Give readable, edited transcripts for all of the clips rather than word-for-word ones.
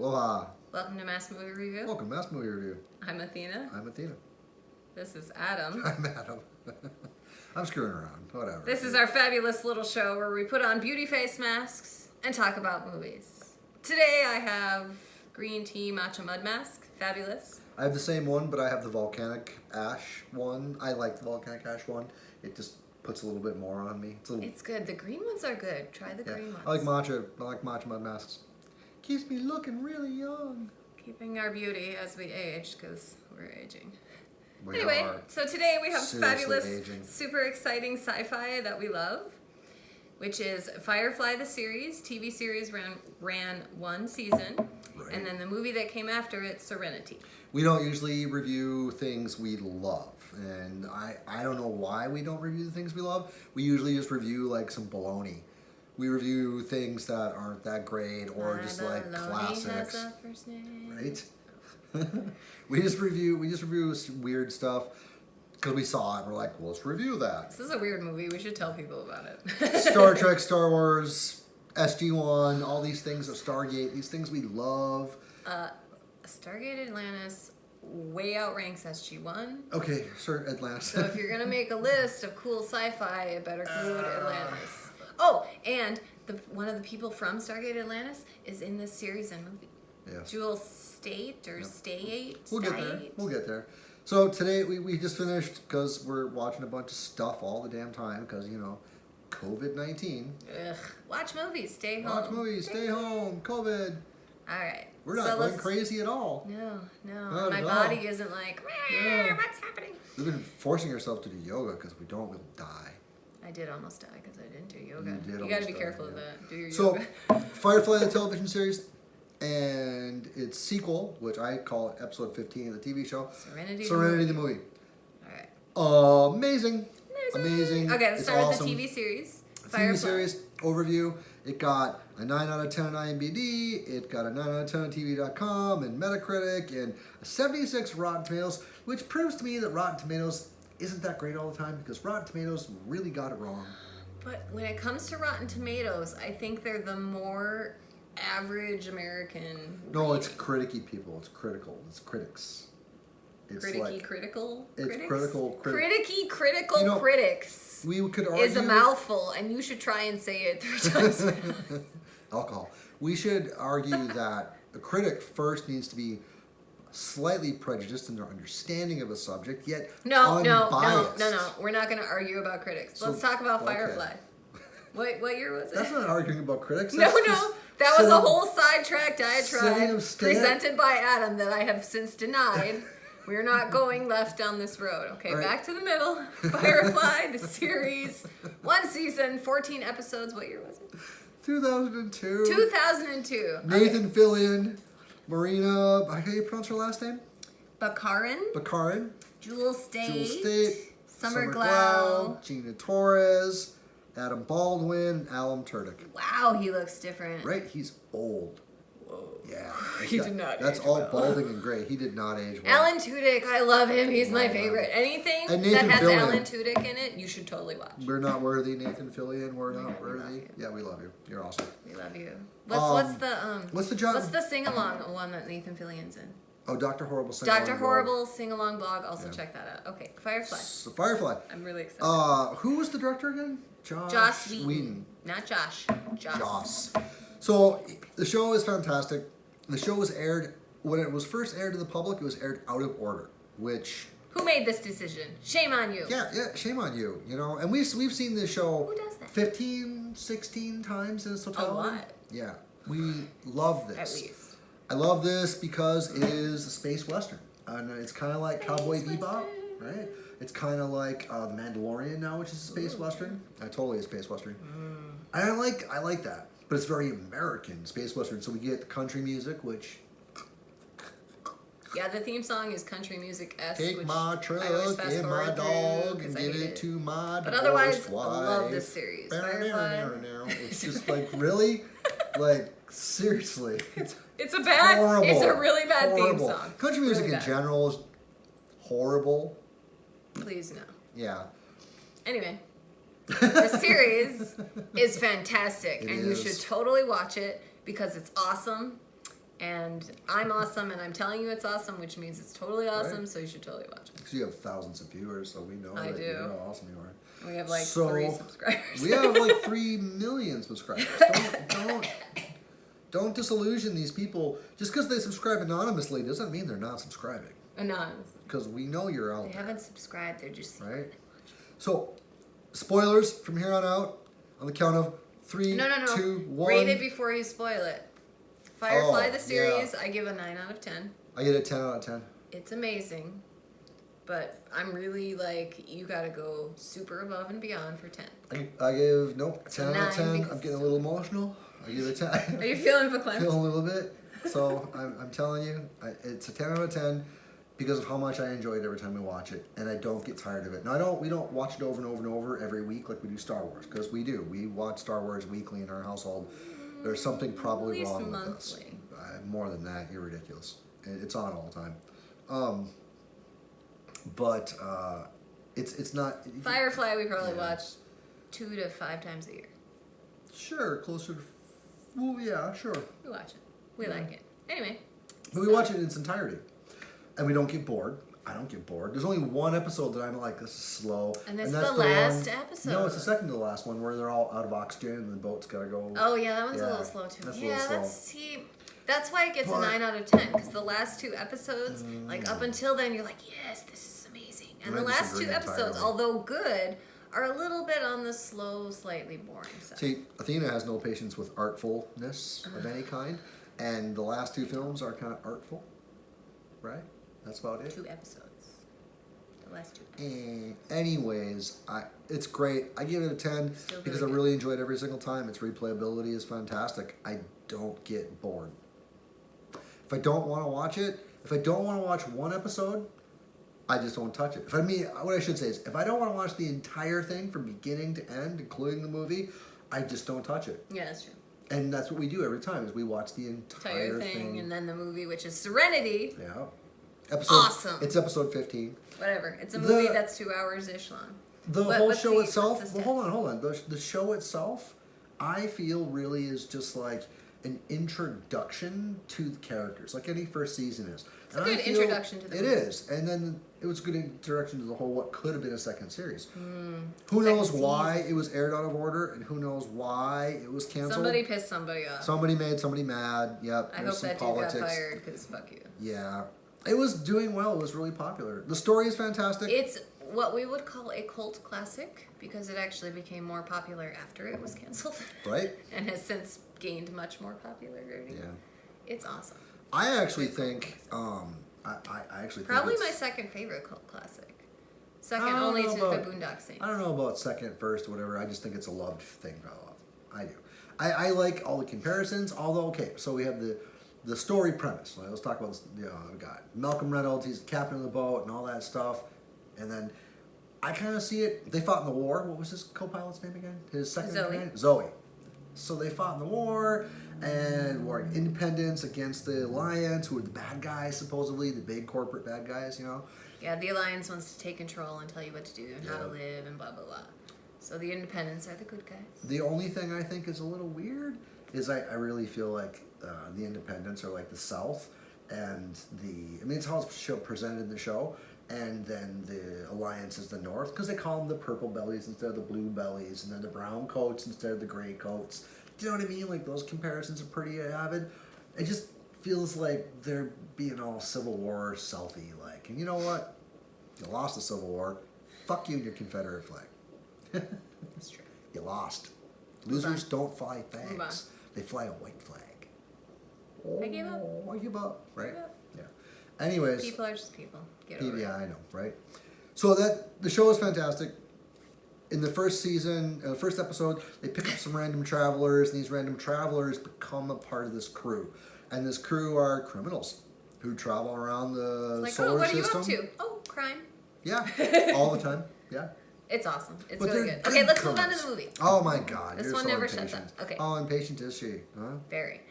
Aloha. Welcome to Mass Movie Review. Welcome to Mass Movie Review. I'm Athena. I'm Athena. This is Adam. I'm Adam. I'm screwing around. Whatever. This is our fabulous little show where we put on beauty face masks and talk about movies. Today I have green tea matcha mud mask. Fabulous. I have the same one, but I have the volcanic ash one. I like the volcanic ash one. It just puts a little bit more on me. It's good. The green ones are good. Try the green ones. I like matcha. I like matcha mud masks. Keeps me looking really young. Keeping our beauty as we age, because we're aging. We are so today we have fabulous, aging. super exciting sci-fi that we love, which is Firefly the series. TV series ran one season, Right. and then the movie that came after it, Serenity. We don't usually review things we love, and I don't know why we don't review the things we love. We usually just review like some baloney. We review things that aren't that great or just like classics, has a first name. right? we just review weird stuff because we saw it and we're like, well, let's review that. This is a weird movie. We should tell people about it. Star Trek, Star Wars, SG-1, all these things of Stargate, these things we love. Stargate Atlantis way outranks SG-1. Okay, sure, Atlantis. So if you're going to make a list of cool sci-fi, it better include Atlantis. Oh, and one of the people from Stargate Atlantis is in this series and movie. Yes. Jewel State or Stayate? We'll get there. We'll get there. So today we just finished because we're watching a bunch of stuff all the damn time because, you know, COVID-19. Ugh. Watch movies. Stay home. Watch movies. Stay home. COVID. All right. We're not going crazy at all. No. Not My at body all. isn't like, No. what's happening? We've been forcing ourselves to do yoga because if we don't, we'll die. I did almost die because I didn't do yoga. You did You got to almost be die, careful yeah. of that. Do your So, yoga. Firefly, the television series, and its sequel, which I call it episode 15 of the TV show, Serenity the movie. All right. Amazing. Amazing. Okay, let's It's start awesome. with the TV series. TV series overview. It got a 9 out of 10 on IMDb. It got a 9 out of 10 on TV.com and Metacritic and a 76 Rotten Tomatoes, which proves to me that Rotten Tomatoes isn't that great all the time because Rotten Tomatoes really got it wrong. But when it comes to Rotten Tomatoes, I think they're the more average American. No, it's criticky people. It's critical. It's critics. It's critical. It's critics? critical. Critical You know, critics. We could argue Is a mouthful, and you should try and say it 3 times. Alcohol. We should argue that a critic first needs to be slightly prejudiced in their understanding of a subject, yet No. unbiased. We're not going to argue about critics. So, Let's talk about okay. Firefly. What year was it? That's not arguing about critics. No. That's just That was a setting- whole sidetrack diatribe setting of presented by Adam that I have since denied. We're not going left down this road. Okay, Right. back to the middle. Firefly, the series. 1 season, 14 episodes. What year was it? 2002. 2002. Nathan Fillion, Marina, how do you pronounce her last name? Baccarin. Jewel State. Summer Glau. Gina Torres, Adam Baldwin, Alan Tudyk. Wow, he looks different. Right? He's old. Whoa. Yeah. He did not That's age all well. balding and gray. He did not age well. Alan Tudyk, I love him. He's my favorite. Anything And that Nathan has Fillion. Alan Tudyk in it, you should totally watch. We're not worthy, Nathan Fillion. We're not we love worthy. you. Yeah, we love you. You're awesome. We love you. What's What's the job? What's the sing along one that Nathan Fillion's in? Oh, Dr. Horrible. Dr. Horrible sing along blog. Also check that out. Okay, Firefly. So Firefly. I'm really excited. Who was the director again? Joss Whedon. Not Josh. Joss. So the show is fantastic. The show was aired when it was first aired to the public. It was aired out of order, which. Who made this decision? Shame on you. Yeah. Shame on you. You know, and we've seen this show. Who does that? 15, 16 times in its totality. A lot. Yeah, we love this. At least. I love this because it is a space western, and it's kind of like Cowboy Bebop, right? It's kind of like The Mandalorian now, which is a space western. Totally a space western. And I like that, but it's very American space western. So we get the country music, which Yeah, the theme song is country music-esque. take my truck and my dog and give it to my But otherwise, divorced wife. I love this series. Firefly. It's just like really, like seriously. It's a bad. Horrible. It's a really bad Horrible. theme song. Country music Really in bad. general is horrible. Please no. Yeah. Anyway, the series is fantastic, It and is. you should totally watch it because it's awesome. And I'm awesome, and I'm telling you it's awesome, which means it's totally awesome, Right. so you should totally watch it. Because you have thousands of viewers, so we know I do. how awesome you are. We have like So, 3 subscribers. We have like 3 million subscribers. Don't disillusion these people. Just because they subscribe anonymously doesn't mean they're not subscribing. Anonymous. Because we know you're out They there. haven't subscribed, they're just Right? So, spoilers from here on out. On the count of 3, No. 2, 1. Rate it before you spoil it. Firefly, Oh, the series, I give a 9 out of 10. I get a 10 out of 10. It's amazing. But I'm really like, you gotta go super above and beyond for 10. I give, nope, It's 10 a out of 9 10. because I'm getting a little emotional. I give it a 10. Are you feeling verklempt? Feel a little bit. So I'm telling you, it's a 10 out of 10 because of how much I enjoy it every time we watch it, and I don't get tired of it. Now we don't watch it over and over and over every week like we do Star Wars, because we do. We watch Star Wars weekly in our household. There's something probably At least wrong monthly. with us. More than that, you're ridiculous. It's on all the time. But it's not. Firefly, we probably Yeah. watch 2 to 5 times a year. Sure, closer to. Well, yeah, sure. We watch it. We Yeah. like it. Anyway. But we watch it in its entirety. And we don't get bored. I don't get bored. There's only one episode that I'm like, this is slow. And it's that's the last one, episode. No, it's the second to the last one where they're all out of oxygen and the boat's gotta go. Oh yeah, that one's a Yeah, little slow too. that's a Yeah, little slow. that's why it gets But- a 9 out of 10, because the last 2 episodes, like up until then, you're like, yes, this is amazing. And I the last disagree 2 episodes, entirely. although good, are a little bit on the slow, slightly boring side. See, Athena has no patience with artfulness of any kind, and the last 2 films are kind of artful, right? That's about it. 2 episodes. The last 2. Anyways, it's great. I give it a 10 Still because really I really enjoy it every single time. Its replayability is fantastic. I don't get bored. If I don't want to watch it, if I don't want to watch one episode, I just don't touch it. What I should say is, if I don't want to watch the entire thing from beginning to end, including the movie, I just don't touch it. Yeah, that's true. And that's what we do every time, is we watch the entire thing. And then the movie, which is Serenity. Yeah. Awesome. It's episode 15. Whatever. It's a movie that's 2 hours-ish long. The whole show what's itself. the Well, hold on. The show itself, I feel really is just like an introduction to the characters, like any first season is. It's a good introduction to the It movie. is, and then it was a good introduction to the whole what could have been a second series. Who Second knows why season. it was aired out of order, and who knows why it was canceled. Somebody pissed somebody off. Somebody made somebody mad. Yep. I there's hope some that politics. dude got fired, because fuck you. Yeah. It was doing well. It was really popular. The story is fantastic. It's what we would call a cult classic, because it actually became more popular after it was canceled. Right? And has since gained much more popularity. Yeah. It's awesome. I actually think, I actually Probably think my it's- second favorite cult classic. Second I don't only know to about- the Boondock Saints. I don't know about second, first, or whatever. I just think it's a loved thing. I do. I like all the comparisons, although, okay, so we have the story premise. Let's talk about, we got Malcolm Reynolds, he's the captain of the boat and all that stuff. And then I kind of see it, they fought in the war. What was his co-pilot's name again? His second Zoe. name? Zoe. So they fought in the war and were independence against the Alliance, who were the bad guys, supposedly, the big corporate bad guys, Yeah, the Alliance wants to take control and tell you what to do and how to Yeah. live and blah, blah, blah. So the Independents are the good guys. The only thing I think is a little weird is I really feel like the Independents are like the South, and it's how it's presented in the show, and then the Alliance is the North, because they call them the purple bellies instead of the blue bellies, and then the brown coats instead of the gray coats. Do you know what I mean? Like, those comparisons are pretty avid. It just feels like they're being all Civil War selfie like. And you know what? You lost the Civil War. Fuck you and your Confederate flag. That's true. You lost. Losers don't fly Move on. flags. They fly a white flag. I gave up. I give up. Right? Give up. Yeah. Anyways. People are just people. Get over Yeah, it. I know, right? So the show is fantastic. In the first season, first episode, they pick up some random travelers, and these random travelers become a part of this crew. And this crew are criminals who travel around the Like, solar what system. are you up to? Oh, crime. Yeah, all the time. Yeah. It's awesome. It's But really they're good. Okay, let's move on to criminals. the movie. Oh my God, This you're one so never shuts impatient. up. Okay. How impatient is she? Huh? Very.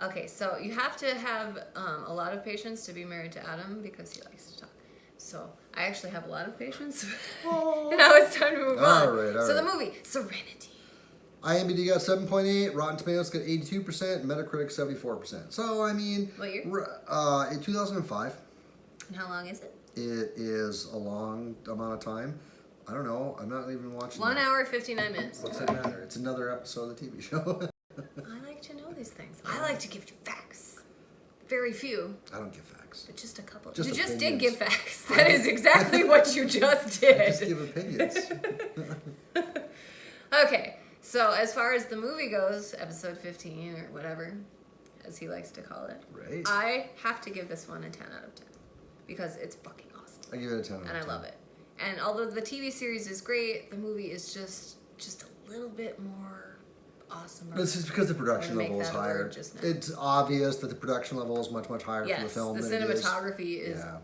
Okay, so you have to have a lot of patience to be married to Adam, because he likes to talk. So I actually have a lot of patience. And now it's time to move on. All right, all So the right. movie, Serenity. IMDb got 7.8, Rotten Tomatoes got 82%, Metacritic 74%. So, I mean... What year? In 2005. And how long is it? It is a long amount of time. I don't know. I'm not even watching 1 that. hour, 59 minutes. What's that matter? It's another episode of the TV show. I like to know these things. I like to give you facts. Very few, I don't give facts. but just a couple. Just you just opinions. did give facts. That is exactly what you just did. I just give opinions. Okay, so as far as the movie goes, episode 15 or whatever, as he likes to call it, Right. I have to give this one a 10 out of 10 because it's fucking awesome. I give it a 10 out of 10. And I love it. And although the TV series is great, the movie is just a little bit more awesome. This is because the production I'm gonna level make is that a higher. word just now. It's obvious that the production level is much, much higher for the Yes, film the than it is. cinematography is Yeah.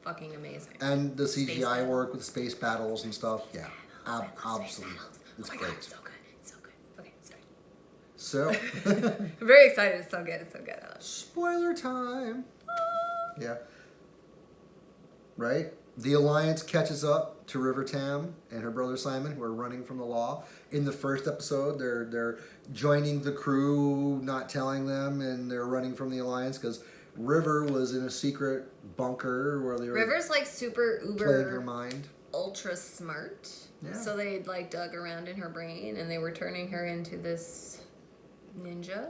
fucking amazing. And the Space CGI battles. work with space battles and stuff. Yeah. I love space Absolutely. battles. It's oh my great. God, it's so good. It's so good. Okay, sorry. So, I'm very excited. It's so good. It's so good. I love it. spoiler time. Yeah. Right? The Alliance catches up to River Tam and her brother Simon, who are running from the law. In the first episode, they're joining the crew, not telling them, and they're running from the Alliance because River was in a secret bunker where they were River's like super playing her uber mind. ultra smart. Yeah. So they like dug around in her brain and they were turning her into this ninja.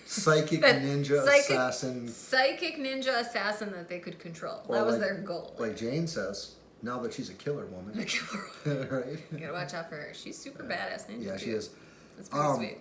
Psychic ninja assassin. Psychic ninja assassin that they could control. Or That was like- their goal. Like Jane says, now that she's a killer woman. The killer. Right? You gotta watch out for her. She's super badass ninja. Yeah, she too. is. That's pretty sweet.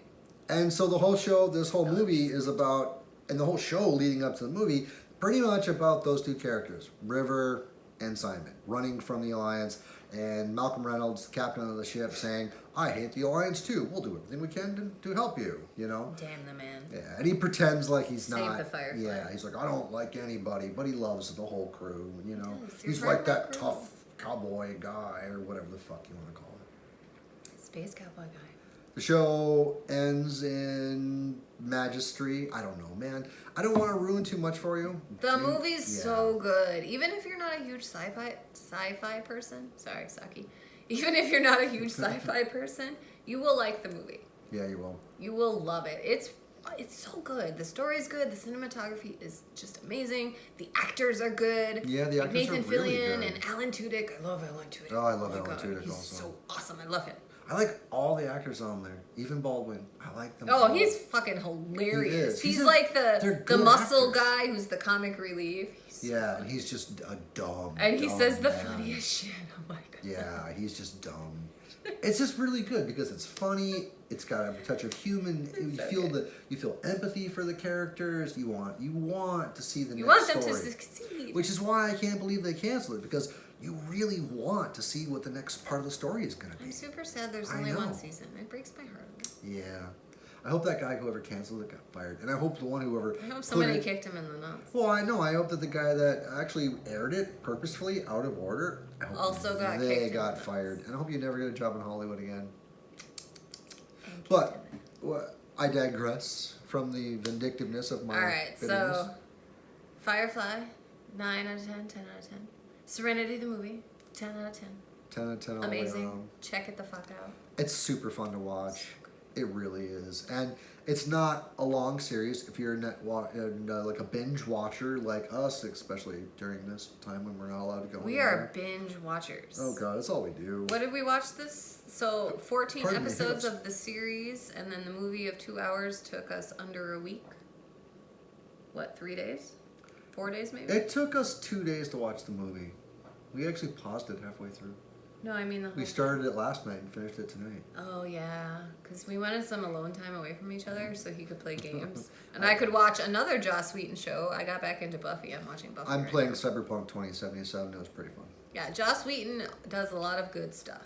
And so the whole show, this whole movie is about, and the whole show leading up to the movie, pretty much about those two characters, River and Simon, running from the Alliance, and Malcolm Reynolds, the captain of the ship, saying, I hate the Alliance too. We'll do everything we can to help you, you know? Damn the man. Yeah, and he pretends like he's Save not. the Firefly. Yeah, he's like, I don't like anybody, but he loves the whole crew, you know? Yes, you're He's part like of the that crew. tough cowboy guy, or whatever the fuck you want to call it. Space cowboy guy. The show ends in Magistry. I don't know, man. I don't want to ruin too much for you. The movie's Yeah. so good. Even if you're not a huge sci-fi person, sorry, Saki. Even if you're not a huge sci-fi person, you will like the movie. Yeah, you will. You will love it. It's so good. The story's good. The cinematography is just amazing. The actors are good. Yeah, the Like actors Nathan are really Fillion good. and Alan Tudyk. I love Alan Tudyk. Oh, I love my Alan God, Tudyk he's also. so awesome. I love him. I like all the actors on there. Even Baldwin. I like them Oh, all. he's fucking hilarious. He is. He's like they're the good muscle actors. guy who's the comic relief. He's Yeah, and he's just a dumb. And he dumb says the man. funniest shit. Oh my God. Yeah, he's just dumb. It's just really good because it's funny. It's got a touch of human. You so feel good. you feel empathy for the characters. You want to see the You next want them story. to succeed. Which is why I can't believe they canceled it, because you really want to see what the next part of the story is going to be. I'm super sad there's I only know. one season. It breaks my heart. Yeah. I hope that guy, whoever canceled it, got fired. And I hope the one whoever. I hope put somebody it- kicked him in the nuts. Well, I know. I hope that the guy that actually aired it purposefully out of order, I hope Also got they kicked in the got nuts. fired. And I hope you never get a job in Hollywood again. And But kicked him I digress from the vindictiveness of my in. Alright, bitterness. so Firefly, 9 out of 10, 10 out of 10. Serenity the movie, 10 out of 10. 10 out of 10 all the way Amazing. around. Check it the fuck out. It's super fun to watch. It really is. And it's not a long series. If you're like a binge watcher like us, especially during this time when we're not allowed to go We anywhere. are binge watchers. Oh god, that's all we do. What did we watch this? So 14 Pardon me, episodes hiccups. of the series, and then the movie of 2 hours took us under a week. What, 3 days? 4 days maybe? It took us 2 days to watch the movie. We actually paused it halfway through. No, I mean the whole We started it last night and finished it tonight. Oh yeah, because we wanted some alone time away from each other so he could play games, and I could watch another Joss Whedon show. I got back into Buffy. I'm watching Buffy. I'm right playing now. Cyberpunk 2077. It was pretty fun. Yeah, Joss Whedon does a lot of good stuff.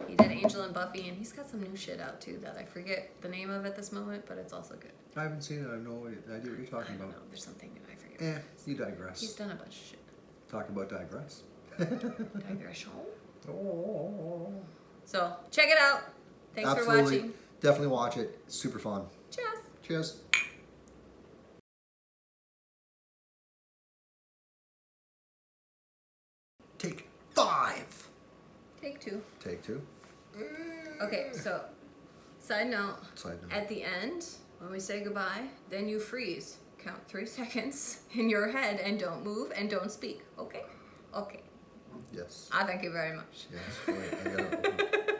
He did Angel and Buffy, and he's got some new shit out too that I forget the name of at this moment, but it's also good. I haven't seen it. I have no idea what you're I talking don't about. know. There's something new. I forget. You digress. He's done a bunch of shit. Talk about digress. Digression. Oh. So check it out. Thanks for watching. Definitely watch it. Super fun. Cheers. Cheers. Take 5. Take 2. Take 2. Okay, so Side note. Side note. At the end, when we say goodbye, then you freeze. Count 3 seconds in your head and don't move and don't speak. Okay? Okay. Yes. I thank you very much. Yes. Wait, I gotta.